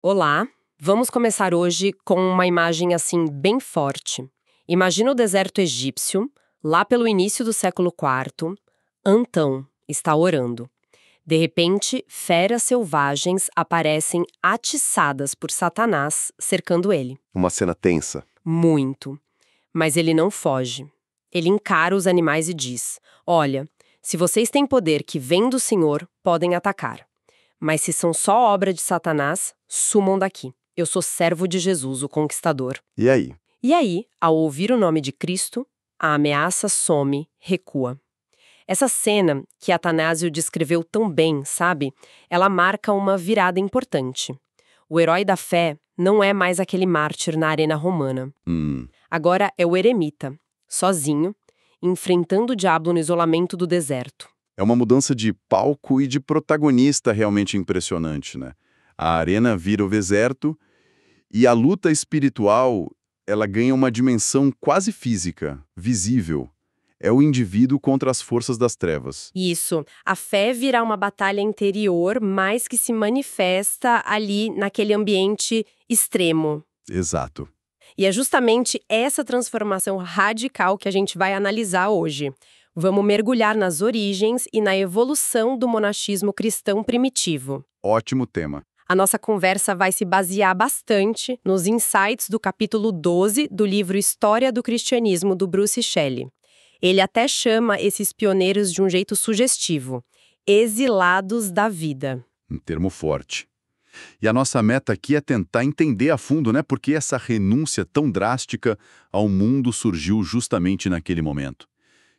Olá, vamos começar hoje com uma imagem assim bem forte. Imagina o deserto egípcio, lá pelo início do século IV. Antão está orando. De repente, feras selvagens aparecem atiçadas por Satanás, cercando ele. Uma cena tensa. Muito. Mas ele não foge. Ele encara os animais e diz: Olha, se vocês têm poder que vem do Senhor, podem atacar. Mas se são só obra de Satanás, sumam daqui. Eu sou servo de Jesus, o Conquistador. E aí? E aí, ao ouvir o nome de Cristo, a ameaça some, recua. Essa cena, que Atanásio descreveu tão bem, sabe? Ela marca uma virada importante. O herói da fé não é mais aquele mártir na arena romana. Agora é o eremita, sozinho, enfrentando o diabo no isolamento do deserto. É uma mudança de palco e de protagonista realmente impressionante, né? A arena vira o deserto e a luta espiritual, ela ganha uma dimensão quase física, visível. É o indivíduo contra as forças das trevas. Isso. A fé vira uma batalha interior, mas que se manifesta ali naquele ambiente extremo. Exato. E é justamente essa transformação radical que a gente vai analisar hoje. Vamos mergulhar nas origens e na evolução do monachismo cristão primitivo. Ótimo tema. A nossa conversa vai se basear bastante nos insights do capítulo 12 do livro História do Cristianismo, do Bruce Shelley. Ele até chama esses pioneiros de um jeito sugestivo: exilados da vida. Um termo forte. E a nossa meta aqui é tentar entender a fundo, né, por que essa renúncia tão drástica ao mundo surgiu justamente naquele momento.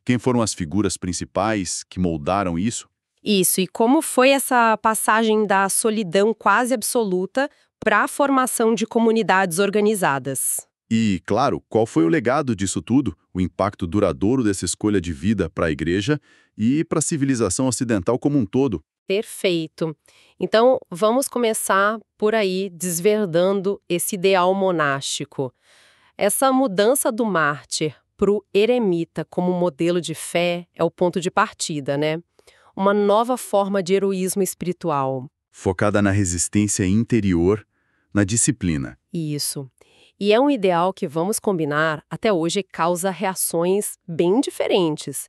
Quem foram as figuras principais que moldaram isso? Isso, e como foi essa passagem da solidão quase absoluta para a formação de comunidades organizadas? E, claro, qual foi o legado disso tudo, o impacto duradouro dessa escolha de vida para a igreja e para a civilização ocidental como um todo? Perfeito. Então, vamos começar por aí, desvendando esse ideal monástico. Essa mudança do mártir para o eremita como modelo de fé é o ponto de partida, né? Uma nova forma de heroísmo espiritual. Focada na resistência interior, na disciplina. Isso. E é um ideal que, vamos combinar, até hoje causa reações bem diferentes.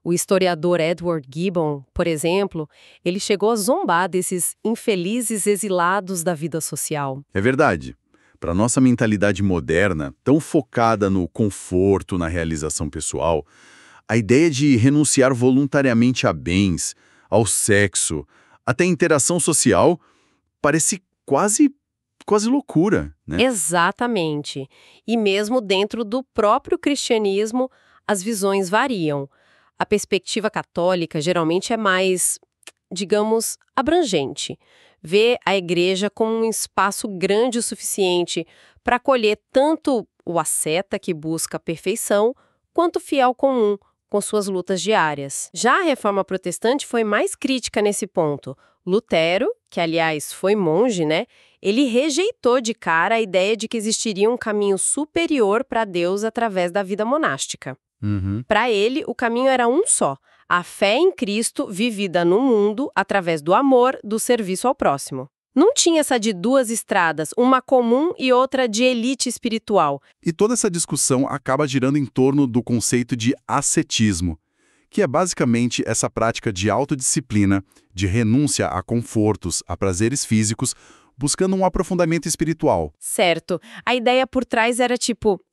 O historiador Edward Gibbon, por exemplo, ele chegou a zombar desses infelizes exilados da vida social. É verdade. Para nossa mentalidade moderna, tão focada no conforto, na realização pessoal, a ideia de renunciar voluntariamente a bens, ao sexo, até a interação social, parece quase loucura, né? Exatamente. E mesmo dentro do próprio cristianismo, as visões variam. A perspectiva católica geralmente é mais, digamos, abrangente. Vê a igreja como um espaço grande o suficiente para acolher tanto o asceta que busca a perfeição, quanto o fiel comum, com suas lutas diárias. Já a reforma protestante foi mais crítica nesse ponto. Lutero, que aliás foi monge, né? Ele rejeitou de cara a ideia de que existiria um caminho superior para Deus através da vida monástica. Para ele, o caminho era um só: a fé em Cristo vivida no mundo através do amor, do serviço ao próximo. Não tinha essa de duas estradas, uma comum e outra de elite espiritual. E toda essa discussão acaba girando em torno do conceito de ascetismo, que é basicamente essa prática de autodisciplina, de renúncia a confortos, a prazeres físicos, buscando um aprofundamento espiritual. Certo. A ideia por trás era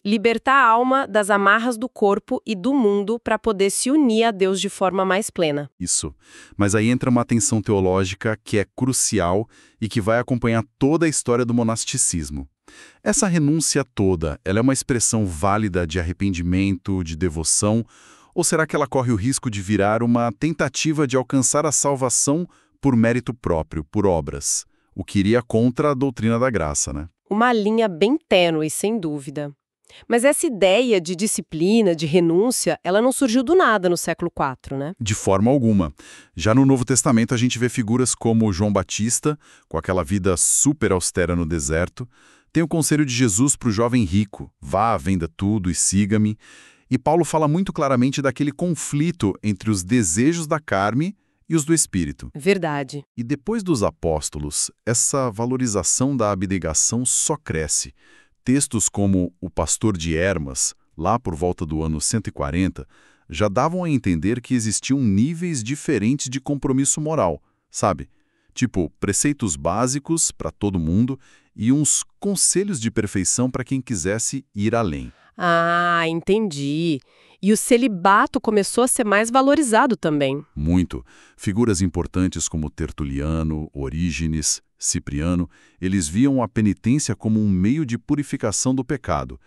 libertar a alma das amarras do corpo e do mundo para poder se unir a Deus de forma mais plena. Isso. Mas aí entra uma tensão teológica que é crucial e que vai acompanhar toda a história do monasticismo. Essa renúncia toda, ela é uma expressão válida de arrependimento, de devoção, ou será que ela corre o risco de virar uma tentativa de alcançar a salvação por mérito próprio, por obras? O que iria contra a doutrina da graça, né? Uma linha bem tênue, sem dúvida. Mas essa ideia de disciplina, de renúncia, ela não surgiu do nada no século IV, né? De forma alguma. Já no Novo Testamento a gente vê figuras como João Batista, com aquela vida super austera no deserto. Tem o conselho de Jesus para o jovem rico: vá, venda tudo e siga-me. E Paulo fala muito claramente daquele conflito entre os desejos da carne e os do espírito. Verdade. E depois dos apóstolos, essa valorização da abnegação só cresce. Textos como O Pastor de Hermas, lá por volta do ano 140, já davam a entender que existiam níveis diferentes de compromisso moral, sabe? Tipo, preceitos básicos para todo mundo e uns conselhos de perfeição para quem quisesse ir além. Ah, entendi. E o celibato começou a ser mais valorizado também. Muito. Figuras importantes como Tertuliano, Orígenes, Cipriano, eles viam a penitência como um meio de purificação do pecado.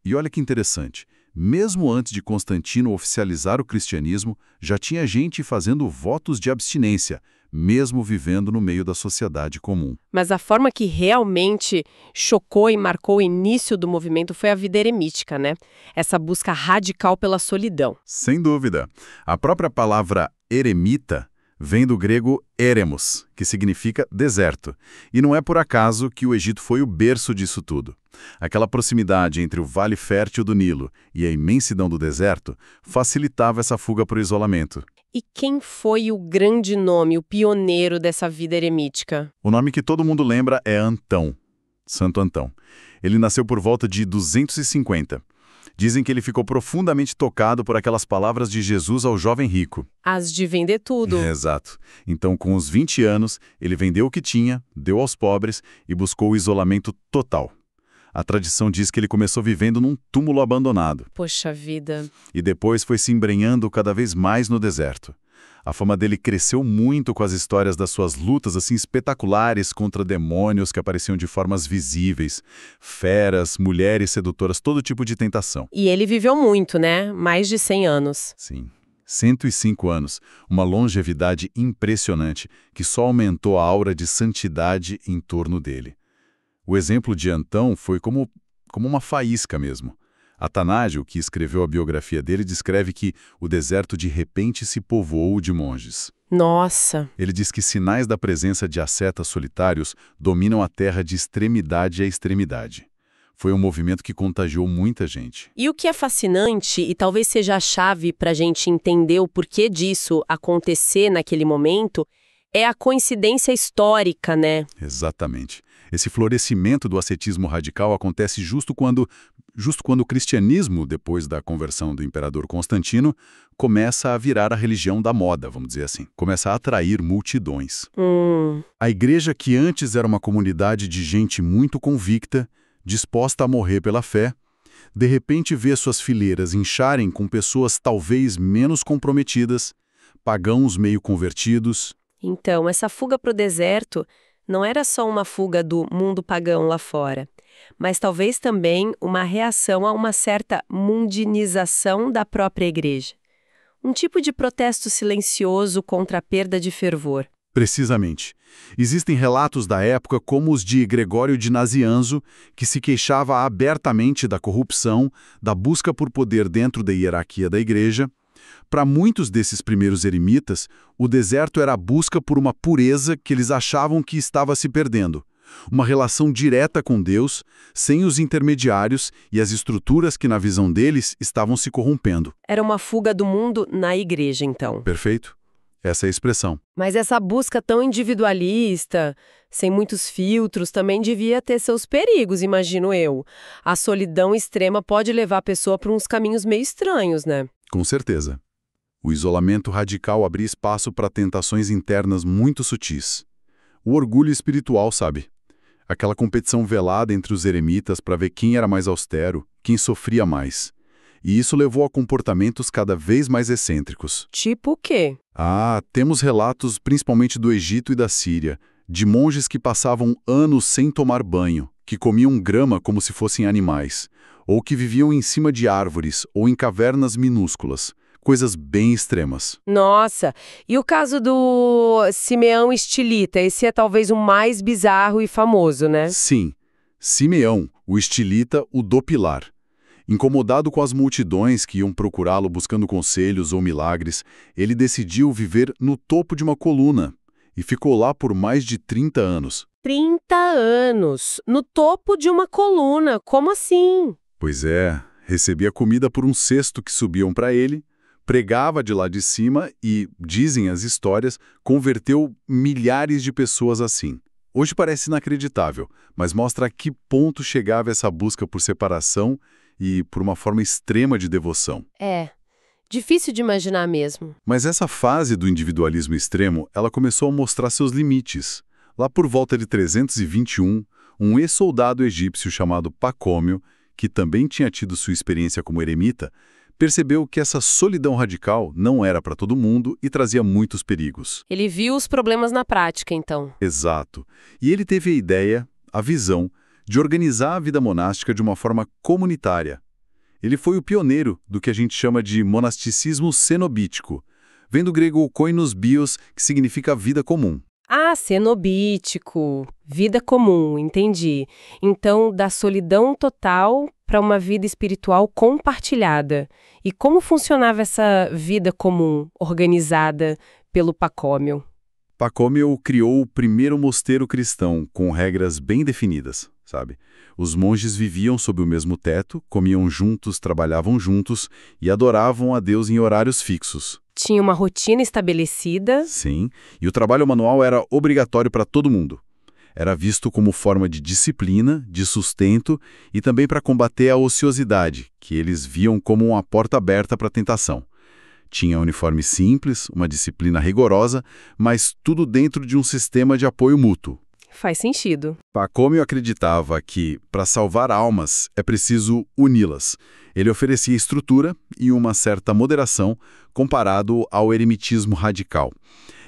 E olha que interessante, mesmo antes de Constantino oficializar o cristianismo, já tinha gente fazendo votos de abstinência, mesmo vivendo no meio da sociedade comum. Mas a forma que realmente chocou e marcou o início do movimento foi a vida eremítica, né? Essa busca radical pela solidão. Sem dúvida. A própria palavra eremita vem do grego eremos, que significa deserto. E não é por acaso que o Egito foi o berço disso tudo. Aquela proximidade entre o vale fértil do Nilo e a imensidão do deserto facilitava essa fuga para o isolamento. E quem foi o grande nome, o pioneiro dessa vida eremítica? O nome que todo mundo lembra é Antão, Santo Antão. Ele nasceu por volta de 250. Dizem que ele ficou profundamente tocado por aquelas palavras de Jesus ao jovem rico. As de vender tudo. Exato. Então, com os 20 anos, ele vendeu o que tinha, deu aos pobres e buscou o isolamento total. A tradição diz que ele começou vivendo num túmulo abandonado. Poxa vida. E depois foi se embrenhando cada vez mais no deserto. A fama dele cresceu muito com as histórias das suas lutas assim espetaculares contra demônios que apareciam de formas visíveis, feras, mulheres sedutoras, todo tipo de tentação. E ele viveu muito, né? Mais de 100 anos. Sim, 105 anos, uma longevidade impressionante que só aumentou a aura de santidade em torno dele. O exemplo de Antão foi como uma faísca mesmo. Atanágio, que escreveu a biografia dele, descreve que o deserto de repente se povoou de monges. Nossa! Ele diz que sinais da presença de ascetas solitários dominam a terra de extremidade a extremidade. Foi um movimento que contagiou muita gente. E o que é fascinante, e talvez seja a chave para a gente entender o porquê disso acontecer naquele momento, é a coincidência histórica, né? Exatamente. Esse florescimento do ascetismo radical acontece justo quando o cristianismo, depois da conversão do imperador Constantino, começa a virar a religião da moda, vamos dizer assim. Começa a atrair multidões. A igreja, que antes era uma comunidade de gente muito convicta, disposta a morrer pela fé, de repente vê suas fileiras incharem com pessoas talvez menos comprometidas, pagãos meio convertidos. Então, essa fuga para o deserto não era só uma fuga do mundo pagão lá fora, mas talvez também uma reação a uma certa mundinização da própria igreja. Um tipo de protesto silencioso contra a perda de fervor. Precisamente. Existem relatos da época como os de Gregório de Nazianzo, que se queixava abertamente da corrupção, da busca por poder dentro da hierarquia da igreja. Para muitos desses primeiros eremitas, o deserto era a busca por uma pureza que eles achavam que estava se perdendo. Uma relação direta com Deus, sem os intermediários e as estruturas que, na visão deles, estavam se corrompendo. Era uma fuga do mundo na igreja, então. Perfeito? Essa é a expressão. Mas essa busca tão individualista, sem muitos filtros, também devia ter seus perigos, imagino eu. A solidão extrema pode levar a pessoa para uns caminhos meio estranhos, né? Com certeza. O isolamento radical abria espaço para tentações internas muito sutis. O orgulho espiritual, sabe? Aquela competição velada entre os eremitas para ver quem era mais austero, quem sofria mais. E isso levou a comportamentos cada vez mais excêntricos. Tipo o quê? Temos relatos, principalmente do Egito e da Síria, de monges que passavam anos sem tomar banho, que comiam grama como se fossem animais, ou que viviam em cima de árvores ou em cavernas minúsculas. Coisas bem extremas. Nossa, e o caso do Simeão Estilita, esse é talvez o mais bizarro e famoso, né? Sim, Simeão, o Estilita, o do Pilar. Incomodado com as multidões que iam procurá-lo buscando conselhos ou milagres, ele decidiu viver no topo de uma coluna e ficou lá por mais de 30 anos. 30 anos! No topo de uma coluna, como assim? Pois é, recebia comida por um cesto que subiam para ele, pregava de lá de cima e, dizem as histórias, converteu milhares de pessoas assim. Hoje parece inacreditável, mas mostra a que ponto chegava essa busca por separação e por uma forma extrema de devoção. É, difícil de imaginar mesmo. Mas essa fase do individualismo extremo, ela começou a mostrar seus limites. Lá por volta de 321, um ex-soldado egípcio chamado Pacômio, que também tinha tido sua experiência como eremita, percebeu que essa solidão radical não era para todo mundo e trazia muitos perigos. Ele viu os problemas na prática, então. Exato. E ele teve a ideia, a visão, de organizar a vida monástica de uma forma comunitária. Ele foi o pioneiro do que a gente chama de monasticismo cenobítico, vem do grego koinos bios, que significa vida comum. Ah, cenobítico, vida comum, entendi. Então, da solidão total para uma vida espiritual compartilhada. E como funcionava essa vida comum, organizada pelo Pacômio? Pacômio criou o primeiro mosteiro cristão, com regras bem definidas, sabe? Os monges viviam sob o mesmo teto, comiam juntos, trabalhavam juntos e adoravam a Deus em horários fixos. Tinha uma rotina estabelecida. Sim, e o trabalho manual era obrigatório para todo mundo. Era visto como forma de disciplina, de sustento e também para combater a ociosidade, que eles viam como uma porta aberta para a tentação. Tinha uniforme simples, uma disciplina rigorosa, mas tudo dentro de um sistema de apoio mútuo. Faz sentido. Pacômio acreditava que, para salvar almas, é preciso uni-las. Ele oferecia estrutura e uma certa moderação comparado ao eremitismo radical.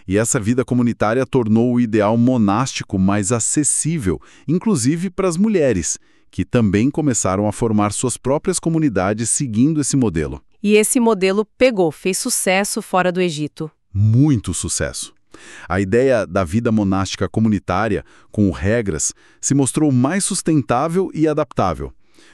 E essa vida comunitária tornou o ideal monástico mais acessível, inclusive para as mulheres, que também começaram a formar suas próprias comunidades seguindo esse modelo. E esse modelo pegou, fez sucesso fora do Egito. Muito sucesso. A ideia da vida monástica comunitária, com regras, se mostrou mais sustentável e adaptável.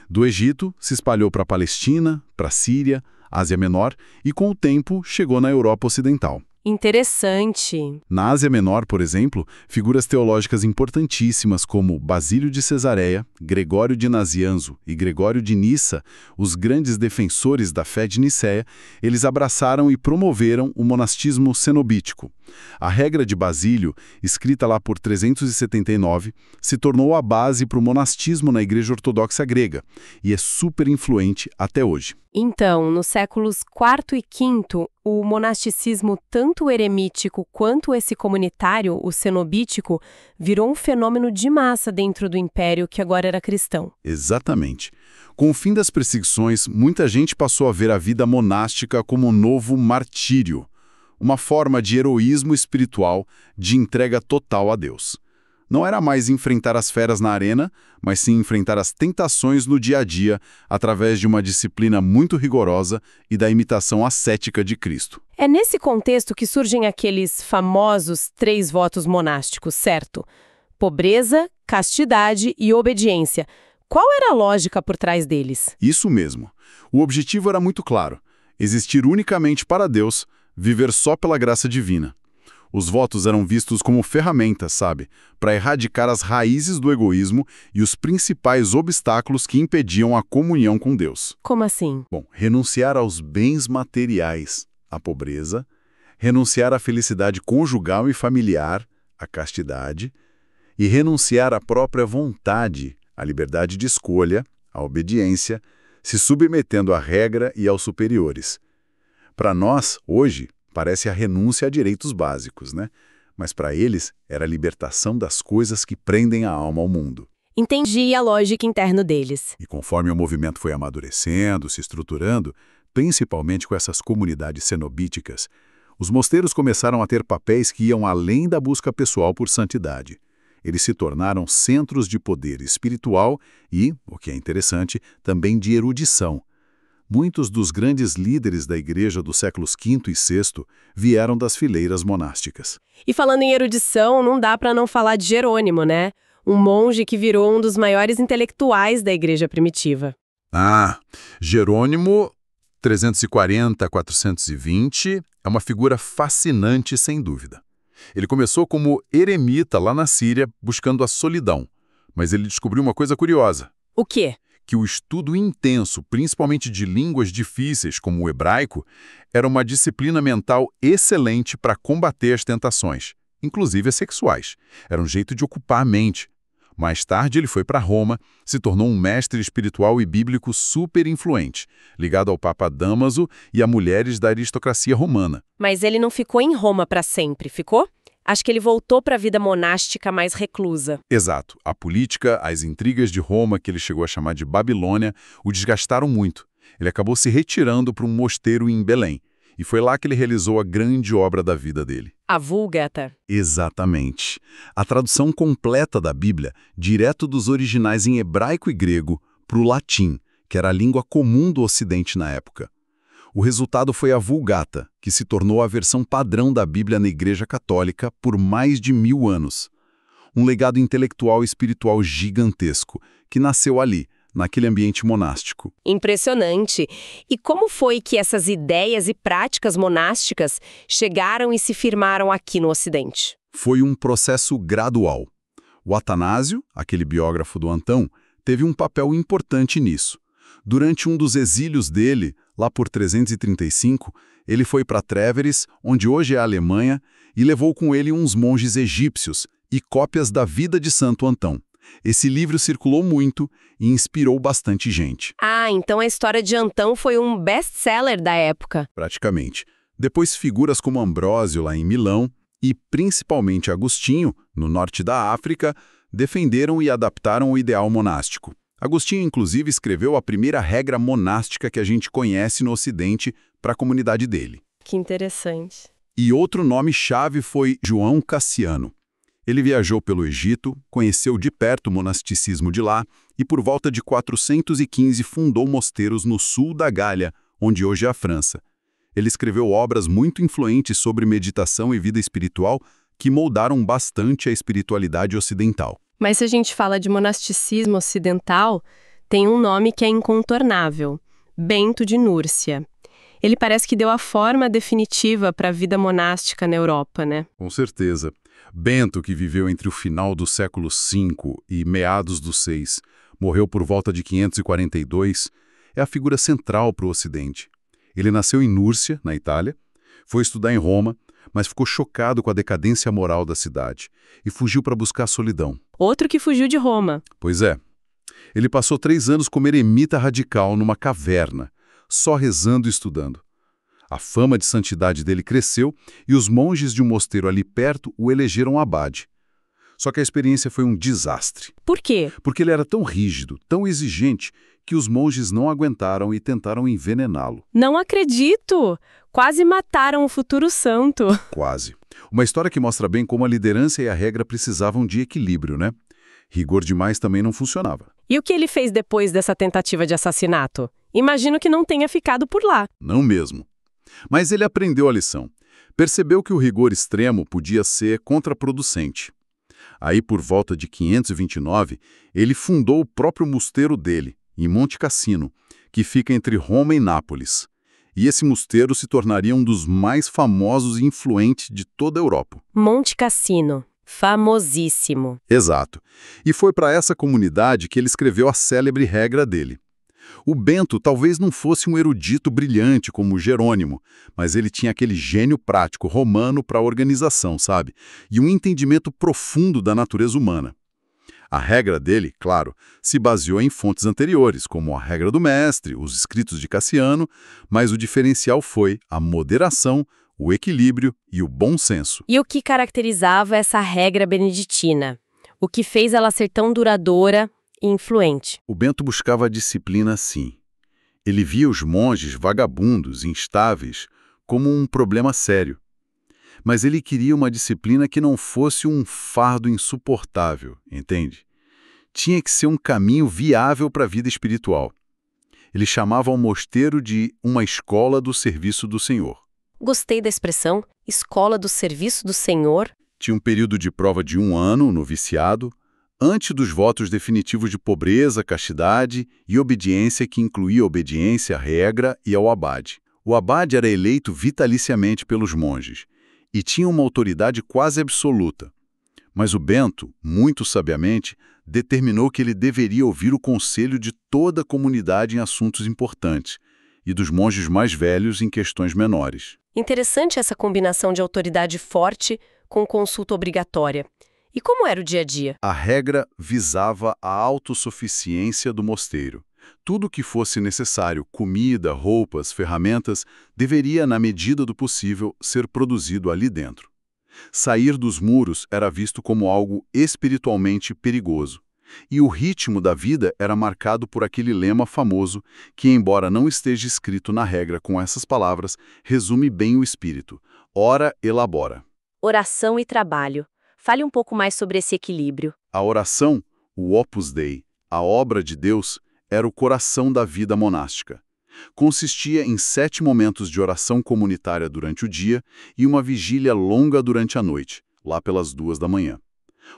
Do Egito, se espalhou para a Palestina, para a Síria, Ásia Menor e, com o tempo, chegou na Europa Ocidental. Interessante. Na Ásia Menor, por exemplo, figuras teológicas importantíssimas como Basílio de Cesareia, Gregório de Nazianzo e Gregório de Nissa, os grandes defensores da fé de Nicéia, eles abraçaram e promoveram o monastismo cenobítico. A regra de Basílio, escrita lá por 379, se tornou a base para o monastismo na Igreja Ortodoxa grega e é super influente até hoje. Então, nos séculos IV e V, o monasticismo, tanto eremítico quanto esse comunitário, o cenobítico, virou um fenômeno de massa dentro do império que agora era cristão. Exatamente. Com o fim das perseguições, muita gente passou a ver a vida monástica como um novo martírio, uma forma de heroísmo espiritual, de entrega total a Deus. Não era mais enfrentar as feras na arena, mas sim enfrentar as tentações no dia a dia através de uma disciplina muito rigorosa e da imitação ascética de Cristo. É nesse contexto que surgem aqueles famosos 3 votos monásticos, certo? Pobreza, castidade e obediência. Qual era a lógica por trás deles? Isso mesmo. O objetivo era muito claro: existir unicamente para Deus, viver só pela graça divina. Os votos eram vistos como ferramentas, sabe, para erradicar as raízes do egoísmo e os principais obstáculos que impediam a comunhão com Deus. Como assim? Bom, renunciar aos bens materiais, a pobreza, renunciar à felicidade conjugal e familiar, a castidade, e renunciar à própria vontade, a liberdade de escolha, a obediência, se submetendo à regra e aos superiores. Para nós, hoje, parece a renúncia a direitos básicos, né? Mas para eles, era a libertação das coisas que prendem a alma ao mundo. Entendi a lógica interna deles. E conforme o movimento foi amadurecendo, se estruturando, principalmente com essas comunidades cenobíticas, os mosteiros começaram a ter papéis que iam além da busca pessoal por santidade. Eles se tornaram centros de poder espiritual e, o que é interessante, também de erudição. Muitos dos grandes líderes da igreja dos séculos V e VI vieram das fileiras monásticas. E falando em erudição, não dá para não falar de Jerônimo, né? Um monge que virou um dos maiores intelectuais da igreja primitiva. Ah, Jerônimo, 340 a 420, é uma figura fascinante sem dúvida. Ele começou como eremita lá na Síria, buscando a solidão. Mas ele descobriu uma coisa curiosa. O quê? que o estudo intenso, principalmente de línguas difíceis como o hebraico, era uma disciplina mental excelente para combater as tentações, inclusive as sexuais. Era um jeito de ocupar a mente. Mais tarde ele foi para Roma, se tornou um mestre espiritual e bíblico super influente, ligado ao Papa Dámaso e a mulheres da aristocracia romana. Mas ele não ficou em Roma para sempre, ficou? Acho que ele voltou para a vida monástica mais reclusa. Exato. A política, as intrigas de Roma, que ele chegou a chamar de Babilônia, o desgastaram muito. Ele acabou se retirando para um mosteiro em Belém. E foi lá que ele realizou a grande obra da vida dele. A Vulgata. Exatamente. A tradução completa da Bíblia, direto dos originais em hebraico e grego, para o latim, que era a língua comum do Ocidente na época. O resultado foi a Vulgata, que se tornou a versão padrão da Bíblia na Igreja Católica por mais de 1000 anos. Um legado intelectual e espiritual gigantesco, que nasceu ali, naquele ambiente monástico. Impressionante. E como foi que essas ideias e práticas monásticas chegaram e se firmaram aqui no Ocidente? Foi um processo gradual. O Atanásio, aquele biógrafo do Antão, teve um papel importante nisso. Durante um dos exílios dele, lá por 335, ele foi para Tréveris, onde hoje é a Alemanha, e levou com ele uns monges egípcios e cópias da vida de Santo Antão. Esse livro circulou muito e inspirou bastante gente. Ah, então a história de Antão foi um best-seller da época. Praticamente. Depois figuras como Ambrósio, lá em Milão, e principalmente Agostinho, no norte da África, defenderam e adaptaram o ideal monástico. Agostinho, inclusive, escreveu a primeira regra monástica que a gente conhece no Ocidente para a comunidade dele. Que interessante. E outro nome-chave foi João Cassiano. Ele viajou pelo Egito, conheceu de perto o monasticismo de lá e, por volta de 415, fundou mosteiros no sul da Gália, onde hoje é a França. Ele escreveu obras muito influentes sobre meditação e vida espiritual que moldaram bastante a espiritualidade ocidental. Mas se a gente fala de monasticismo ocidental, tem um nome que é incontornável: Bento de Núrcia. Ele parece que deu a forma definitiva para a vida monástica na Europa, né? Com certeza. Bento, que viveu entre o final do século V e meados do VI, morreu por volta de 542, é a figura central para o Ocidente. Ele nasceu em Núrcia, na Itália, foi estudar em Roma, mas ficou chocado com a decadência moral da cidade e fugiu para buscar a solidão. Outro que fugiu de Roma. Pois é. Ele passou 3 anos como eremita radical numa caverna, só rezando e estudando. A fama de santidade dele cresceu e os monges de um mosteiro ali perto o elegeram abade. Só que a experiência foi um desastre. Por quê? Porque ele era tão rígido, tão exigente, que os monges não aguentaram e tentaram envenená-lo. Não acredito! Quase mataram o futuro santo. Quase. Uma história que mostra bem como a liderança e a regra precisavam de equilíbrio, né? Rigor demais também não funcionava. E o que ele fez depois dessa tentativa de assassinato? Imagino que não tenha ficado por lá. Não mesmo. Mas ele aprendeu a lição. Percebeu que o rigor extremo podia ser contraproducente. Aí, por volta de 529, ele fundou o próprio mosteiro dele, em Monte Cassino, que fica entre Roma e Nápoles. E esse mosteiro se tornaria um dos mais famosos e influentes de toda a Europa. Monte Cassino. Famosíssimo. Exato. E foi para essa comunidade que ele escreveu a célebre regra dele. O Bento talvez não fosse um erudito brilhante como Jerônimo, mas ele tinha aquele gênio prático romano para a organização, sabe? E um entendimento profundo da natureza humana. A regra dele, claro, se baseou em fontes anteriores, como a regra do mestre, os escritos de Cassiano, mas o diferencial foi a moderação, o equilíbrio e o bom senso. E o que caracterizava essa regra beneditina? O que fez ela ser tão duradoura e influente? O Bento buscava a disciplina, sim. Ele via os monges vagabundos, instáveis, como um problema sério. Mas ele queria uma disciplina que não fosse um fardo insuportável, entende? Tinha que ser um caminho viável para a vida espiritual. Ele chamava o mosteiro de uma escola do serviço do Senhor. Gostei da expressão, escola do serviço do Senhor. Tinha um período de prova de 1 ano, noviciado, antes dos votos definitivos de pobreza, castidade e obediência, que incluía obediência à regra e ao abade. O abade era eleito vitaliciamente pelos monges e tinha uma autoridade quase absoluta. Mas o Bento, muito sabiamente, determinou que ele deveria ouvir o conselho de toda a comunidade em assuntos importantes e dos monges mais velhos em questões menores. Interessante essa combinação de autoridade forte com consulta obrigatória. E como era o dia a dia? A regra visava a autossuficiência do mosteiro. Tudo o que fosse necessário, comida, roupas, ferramentas, deveria, na medida do possível, ser produzido ali dentro. Sair dos muros era visto como algo espiritualmente perigoso. E o ritmo da vida era marcado por aquele lema famoso que, embora não esteja escrito na regra com essas palavras, resume bem o espírito. Ora, elabora. Oração e trabalho. Fale um pouco mais sobre esse equilíbrio. A oração, o Opus Dei, a obra de Deus, era o coração da vida monástica. Consistia em 7 momentos de oração comunitária durante o dia e uma vigília longa durante a noite, lá pelas 2 da manhã.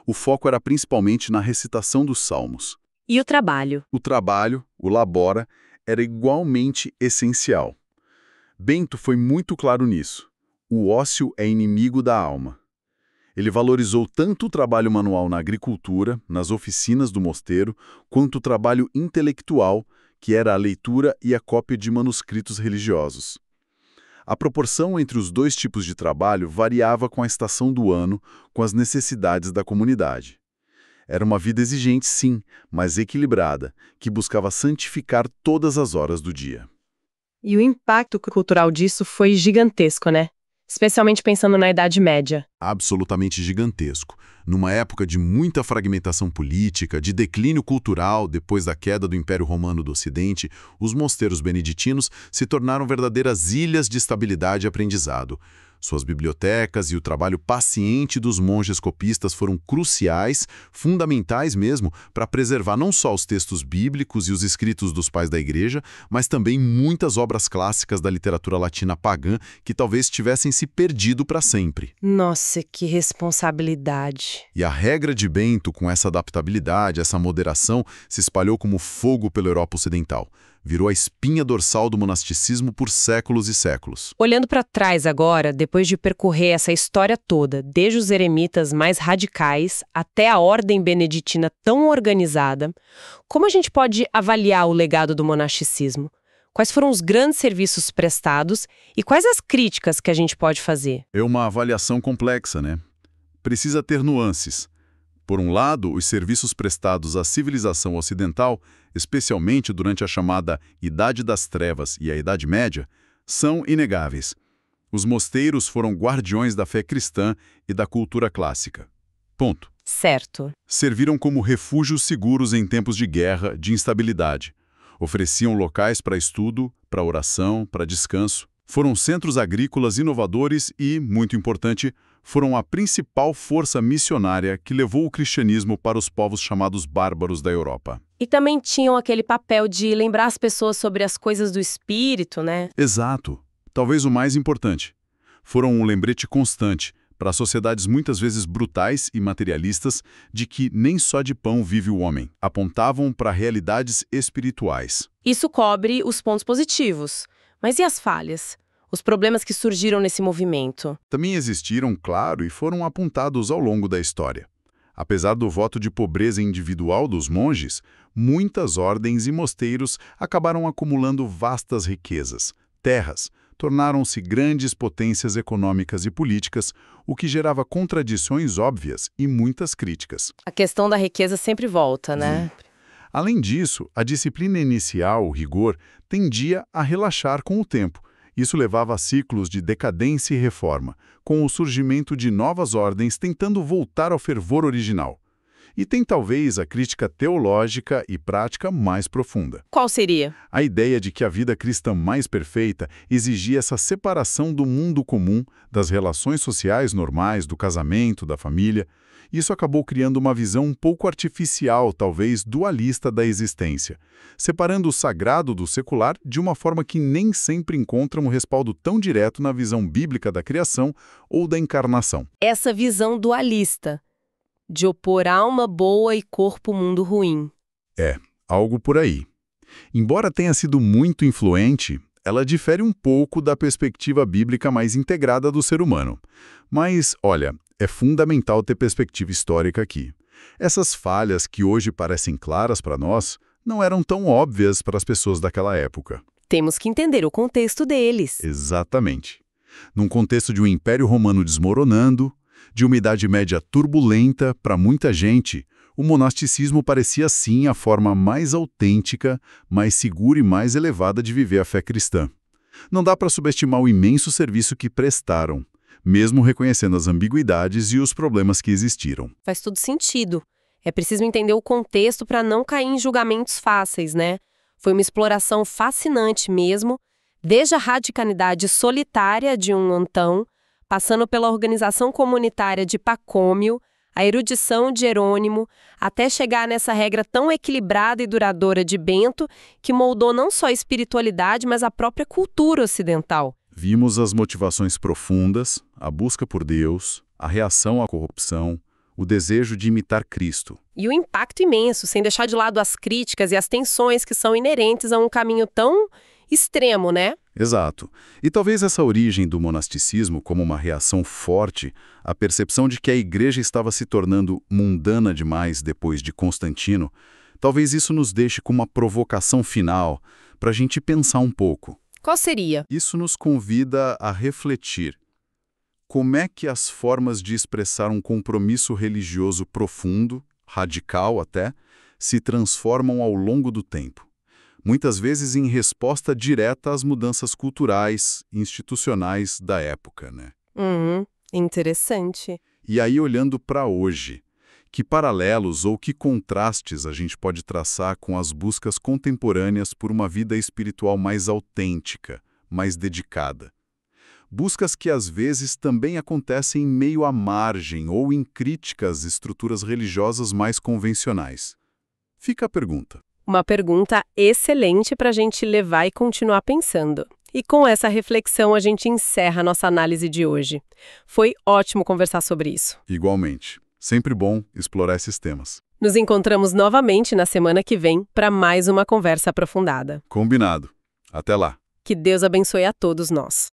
O foco era principalmente na recitação dos salmos. E o trabalho? O trabalho, o labora, era igualmente essencial. Bento foi muito claro nisso. O ócio é inimigo da alma. Ele valorizou tanto o trabalho manual na agricultura, nas oficinas do mosteiro, quanto o trabalho intelectual, que era a leitura e a cópia de manuscritos religiosos. A proporção entre os 2 tipos de trabalho variava com a estação do ano, com as necessidades da comunidade. Era uma vida exigente, sim, mas equilibrada, que buscava santificar todas as horas do dia. E o impacto cultural disso foi gigantesco, né? Especialmente pensando na Idade Média. Absolutamente gigantesco. Numa época de muita fragmentação política, de declínio cultural depois da queda do Império Romano do Ocidente, os mosteiros beneditinos se tornaram verdadeiras ilhas de estabilidade e aprendizado. Suas bibliotecas e o trabalho paciente dos monges copistas foram cruciais, fundamentais mesmo, para preservar não só os textos bíblicos e os escritos dos pais da Igreja, mas também muitas obras clássicas da literatura latina pagã que talvez tivessem se perdido para sempre. Nossa, que responsabilidade. E a regra de Bento, com essa adaptabilidade, essa moderação, se espalhou como fogo pela Europa Ocidental. Virou a espinha dorsal do monasticismo por séculos e séculos. Olhando para trás agora, depois de percorrer essa história toda, desde os eremitas mais radicais até a ordem beneditina tão organizada, como a gente pode avaliar o legado do monasticismo? Quais foram os grandes serviços prestados e quais as críticas que a gente pode fazer? É uma avaliação complexa, né? Precisa ter nuances. Por um lado, os serviços prestados à civilização ocidental, especialmente durante a chamada Idade das Trevas e a Idade Média, são inegáveis. Os mosteiros foram guardiões da fé cristã e da cultura clássica. Ponto. Certo. Serviram como refúgios seguros em tempos de guerra, de instabilidade. Ofereciam locais para estudo, para oração, para descanso. Foram centros agrícolas inovadores e, muito importante, foram a principal força missionária que levou o cristianismo para os povos chamados bárbaros da Europa. E também tinham aquele papel de lembrar as pessoas sobre as coisas do espírito, né? Exato. Talvez o mais importante. Foram um lembrete constante para sociedades muitas vezes brutais e materialistas de que nem só de pão vive o homem. Apontavam para realidades espirituais. Isso cobre os pontos positivos. Mas e as falhas? Os problemas que surgiram nesse movimento? Também existiram, claro, e foram apontados ao longo da história. Apesar do voto de pobreza individual dos monges, muitas ordens e mosteiros acabaram acumulando vastas riquezas, terras, tornaram-se grandes potências econômicas e políticas, o que gerava contradições óbvias e muitas críticas. A questão da riqueza sempre volta, né? Além disso, a disciplina inicial, o rigor, tendia a relaxar com o tempo. Isso levava a ciclos de decadência e reforma, com o surgimento de novas ordens tentando voltar ao fervor original. E tem talvez a crítica teológica e prática mais profunda. Qual seria? A ideia de que a vida cristã mais perfeita exigia essa separação do mundo comum, das relações sociais normais, do casamento, da família. Isso acabou criando uma visão um pouco artificial, talvez dualista da existência, separando o sagrado do secular de uma forma que nem sempre encontra um respaldo tão direto na visão bíblica da criação ou da encarnação. Essa visão dualista, de opor alma boa e corpo mundo ruim. Algo por aí. Embora tenha sido muito influente, ela difere um pouco da perspectiva bíblica mais integrada do ser humano. Mas, olha, é fundamental ter perspectiva histórica aqui. Essas falhas que hoje parecem claras para nós não eram tão óbvias para as pessoas daquela época. Temos que entender o contexto deles. Exatamente. Num contexto de um Império Romano desmoronando, de uma Idade Média turbulenta para muita gente, o monasticismo parecia sim a forma mais autêntica, mais segura e mais elevada de viver a fé cristã. Não dá para subestimar o imenso serviço que prestaram, mesmo reconhecendo as ambiguidades e os problemas que existiram. Faz todo sentido. É preciso entender o contexto para não cair em julgamentos fáceis, né? Foi uma exploração fascinante mesmo, desde a radicalidade solitária de um Antão, passando pela organização comunitária de Pacômio, a erudição de Jerônimo, até chegar nessa regra tão equilibrada e duradoura de Bento, que moldou não só a espiritualidade, mas a própria cultura ocidental. Vimos as motivações profundas, a busca por Deus, a reação à corrupção, o desejo de imitar Cristo. E o impacto imenso, sem deixar de lado as críticas e as tensões que são inerentes a um caminho tão extremo, né? Exato. E talvez essa origem do monasticismo como uma reação forte à percepção de que a igreja estava se tornando mundana demais depois de Constantino, talvez isso nos deixe com uma provocação final para a gente pensar um pouco. Qual seria? Isso nos convida a refletir. Como é que as formas de expressar um compromisso religioso profundo, radical até, se transformam ao longo do tempo? Muitas vezes em resposta direta às mudanças culturais e institucionais da época, né? Interessante. E aí, olhando para hoje, que paralelos ou que contrastes a gente pode traçar com as buscas contemporâneas por uma vida espiritual mais autêntica, mais dedicada? Buscas que às vezes também acontecem em meio à margem ou em críticas às estruturas religiosas mais convencionais. Fica a pergunta. Uma pergunta excelente para a gente levar e continuar pensando. E com essa reflexão a gente encerra a nossa análise de hoje. Foi ótimo conversar sobre isso. Igualmente. Sempre bom explorar esses temas. Nos encontramos novamente na semana que vem para mais uma conversa aprofundada. Combinado. Até lá. Que Deus abençoe a todos nós.